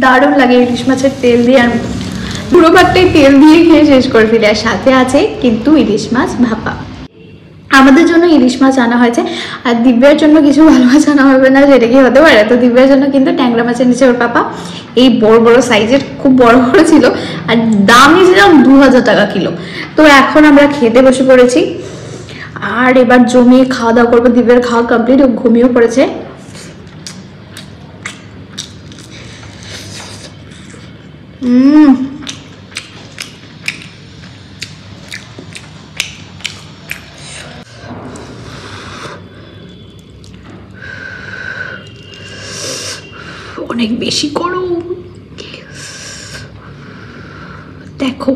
দারুণ লাগে ইলিশ মাছের তেল দিয়ে, আর পুরো ভাতটাই তেল দিয়ে খেয়ে শেষ করে ফেলি। আর সাথে আছে কিন্তু ইলিশ মাছ ভাপা। আমাদের জন্য ইলিশ মাছ আনা হয়েছে, আর দিব্যের জন্য কিছু ভালো মাছ আনা হবে না, সেটা কি হতে পারে। তো দিব্যের জন্য কিন্তু ট্যাংরা মাছ এনেছে ওর পাপা, এই বড় বড় সাইজের, খুব বড় বড় ছিল, আর দাম নিয়েছিলাম 2000 টাকা কিলো। তো এখন আমরা খেতে বসে পড়েছি, আর এবার জমিয়ে খাওয়া দাওয়া করবো। দিব্যের খাওয়া কমপ্লিট, ও ঘুমিয়েও পড়েছে। অনেক বেশি গরম, দেখো।